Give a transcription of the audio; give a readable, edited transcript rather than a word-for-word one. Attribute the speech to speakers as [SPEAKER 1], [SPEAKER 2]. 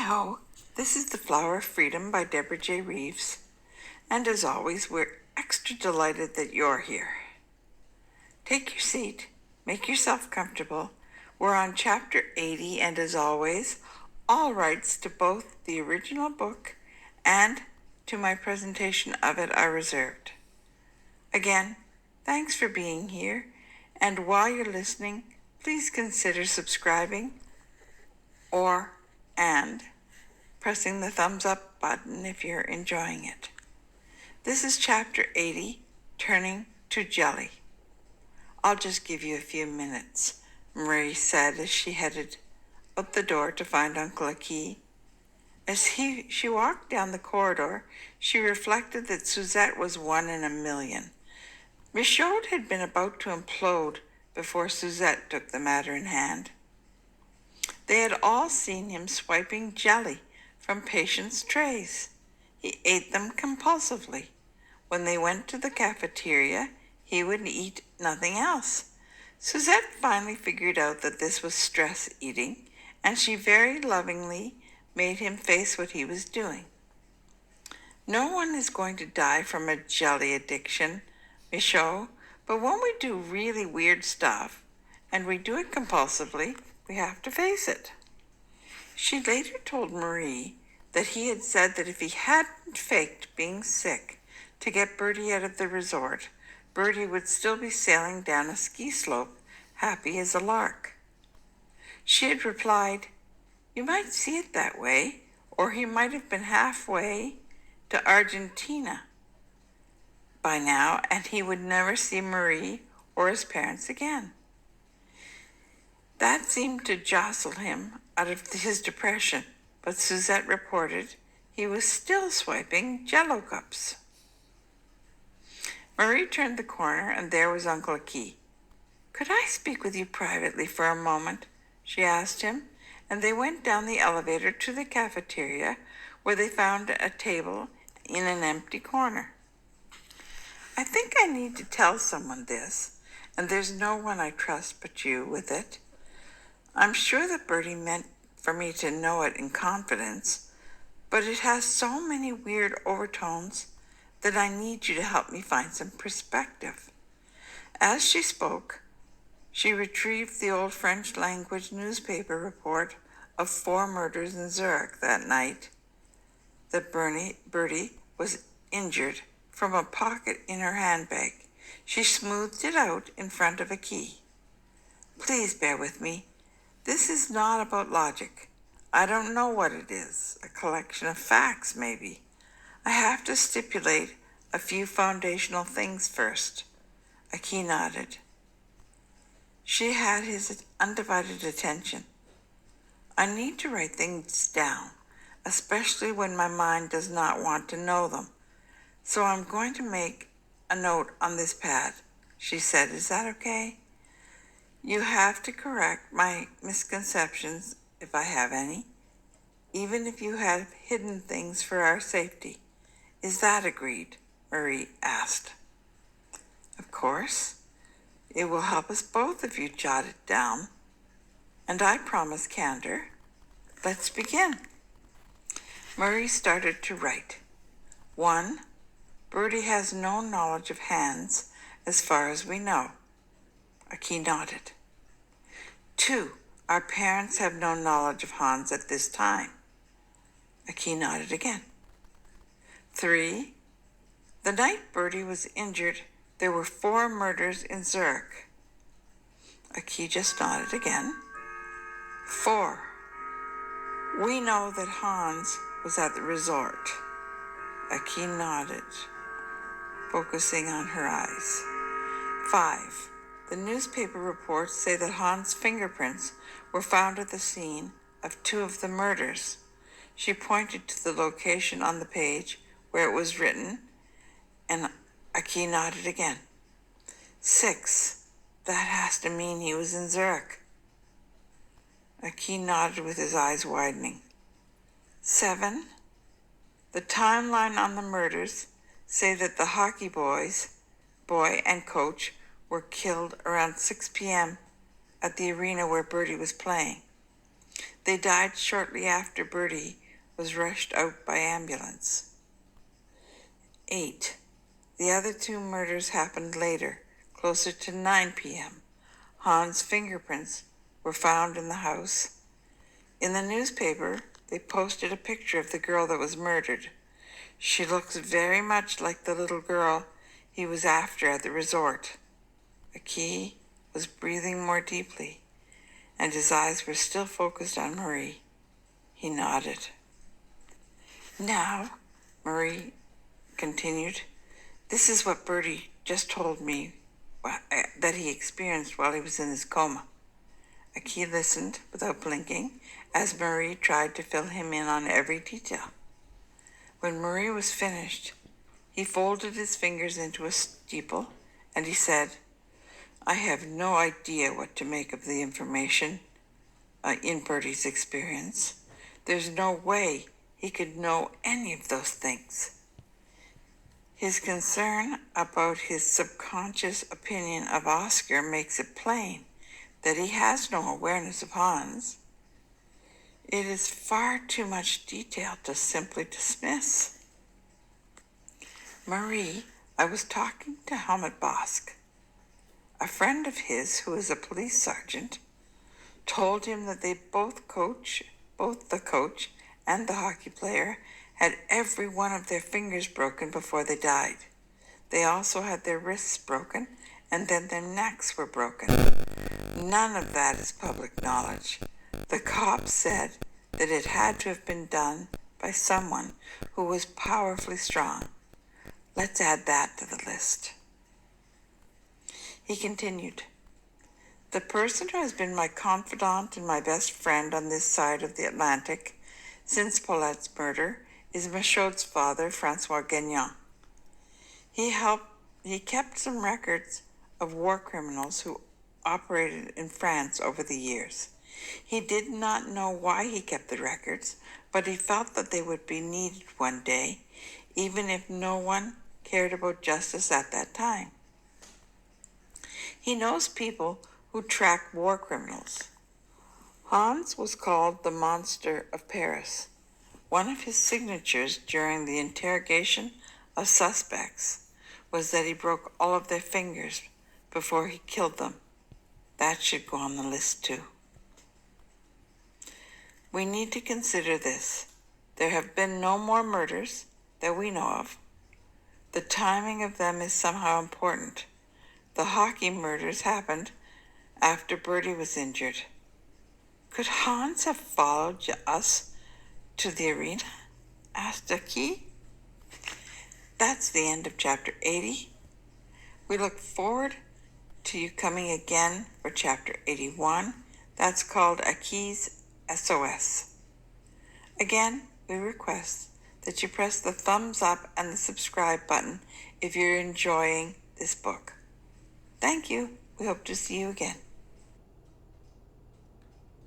[SPEAKER 1] Hi-ho, this is The Flower of Freedom by Deborah J. Reeves, and as always, we're extra delighted that you're here. Take your seat, make yourself comfortable. We're on chapter 80, and as always, all rights to both the original book and to my presentation of it are reserved. Again, thanks for being here, and while you're listening, please consider subscribing and pressing the thumbs up button if you're enjoying it. This is chapter 80, Turning to Jelly. I'll just give you a few minutes, Marie said as she headed out the door to find Uncle Aki. As she walked down the corridor, she reflected that Suzette was 1 in a million. Michaud had been about to implode before Suzette took the matter in hand. They had all seen him swiping jelly from patients' trays. He ate them compulsively. When they went to the cafeteria, he would eat nothing else. Suzette finally figured out that this was stress eating, and she very lovingly made him face what he was doing. No one is going to die from a jelly addiction, Michaud, but when we do really weird stuff, and we do it compulsively, we have to face it. She later told Marie that he had said that if he hadn't faked being sick to get Bertie out of the resort, Bertie would still be sailing down a ski slope, happy as a lark. She had replied, "You might see it that way, or he might have been halfway to Argentina by now, and he would never see Marie or his parents again." That seemed to jostle him out of his depression, but Suzette reported he was still swiping Jell-O cups. Marie turned the corner, and there was Uncle Aki. "Could I speak with you privately for a moment?" she asked him, and they went down the elevator to the cafeteria, where they found a table in an empty corner. "I think I need to tell someone this, and there's no one I trust but you with it. I'm sure that Bertie meant for me to know it in confidence, but it has so many weird overtones that I need you to help me find some perspective." As she spoke, she retrieved the old French language newspaper report of 4 murders in Zurich that night. That Bertie was injured from a pocket in her handbag. She smoothed it out in front of Aki. "Please bear with me. This is not about logic. I don't know what it is. A collection of facts, maybe. I have to stipulate a few foundational things first." Aki nodded. She had his undivided attention. "I need to write things down, especially when my mind does not want to know them. So I'm going to make a note on this pad," she said. "Is that okay? You have to correct my misconceptions if I have any, even if you have hidden things for our safety. Is that agreed?" Marie asked. "Of course. It will help us both if you jot it down. And I promise candor. Let's begin." Marie started to write. 1. Bertie has no knowledge of hands as far as we know. Aki nodded. 2. Our parents have no knowledge of Hans at this time. Aki nodded again. 3. The night Bertie was injured, there were 4 murders in Zurich. Aki just nodded again. 4. We know that Hans was at the resort. Aki nodded, focusing on her eyes. 5. The newspaper reports say that Hans' fingerprints were found at the scene of 2 of the murders. She pointed to the location on the page where it was written, and Aki nodded again. 6. That has to mean he was in Zurich. Aki nodded with his eyes widening. 7. The timeline on the murders say that the hockey boy and coach were killed around 6 p.m. at the arena where Bertie was playing. They died shortly after Bertie was rushed out by ambulance. 8. The other 2 murders happened later, closer to 9 p.m. Hans' fingerprints were found in the house. In the newspaper, they posted a picture of the girl that was murdered. She looks very much like the little girl he was after at the resort. Aki was breathing more deeply, and his eyes were still focused on Marie. He nodded. Now, Marie continued, this is what Bertie just told me that he experienced while he was in his coma. Aki listened without blinking as Marie tried to fill him in on every detail. When Marie was finished, he folded his fingers into a steeple and he said, I have no idea what to make of the information in Bertie's experience. There's no way he could know any of those things. His concern about his subconscious opinion of Oscar makes it plain that he has no awareness of Hans. It is far too much detail to simply dismiss. Marie, I was talking to Helmut Bosk. A friend of his, who is a police sergeant, told him that they both the coach and the hockey player, had every one of their fingers broken before they died. They also had their wrists broken, and then their necks were broken. None of that is public knowledge. The cops said that it had to have been done by someone who was powerfully strong. Let's add that to the list. He continued, the person who has been my confidant and my best friend on this side of the Atlantic since Paulette's murder is Michaud's father, Francois Gagnon. He kept some records of war criminals who operated in France over the years. He did not know why he kept the records, but he felt that they would be needed one day, even if no one cared about justice at that time. He knows people who track war criminals. Hans was called the Monster of Paris. One of his signatures during the interrogation of suspects was that he broke all of their fingers before he killed them. That should go on the list too. We need to consider this. There have been no more murders that we know of. The timing of them is somehow important. The hockey murders happened after Bertie was injured. Could Hans have followed us to the arena? Asked Aki. That's the end of chapter 80. We look forward to you coming again for chapter 81. That's called Aki's SOS. Again, we request that you press the thumbs up and the subscribe button if you're enjoying this book. Thank you. We hope to see you again.